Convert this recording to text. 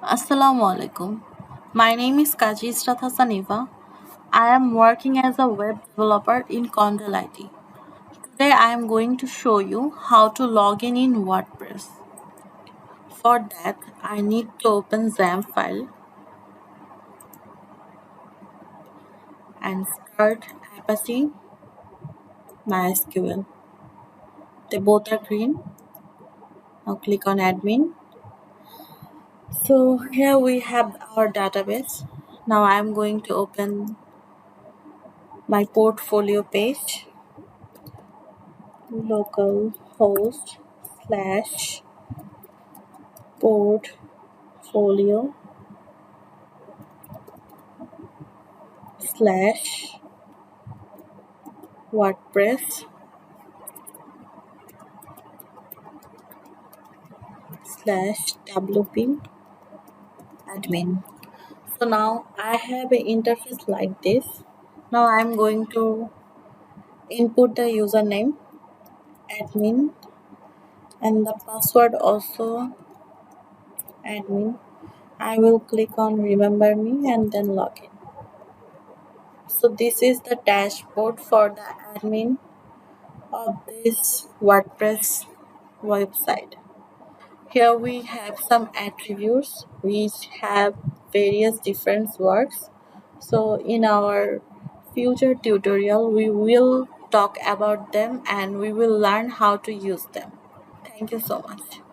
Assalamu alaikum. My name is Kaji Israt Hassaniva. I am working as a web developer in Condal IT. Today I am going to show you how to log in WordPress. For that, I need to open XAMPP file and start Apache MySQL. They both are green. Now click on admin. So here we have our database. Now I am going to open my portfolio page. Localhost slash portfolio slash WordPress slash WP admin. So now I have an interface like this. Now I'm going to input the username admin and the password also admin. I will click on remember me and then log in. So this is the dashboard for the admin of this WordPress website. Here we have some attributes which have various different works. So in our future tutorial we will talk about them and we will learn how to use them. Thank you so much.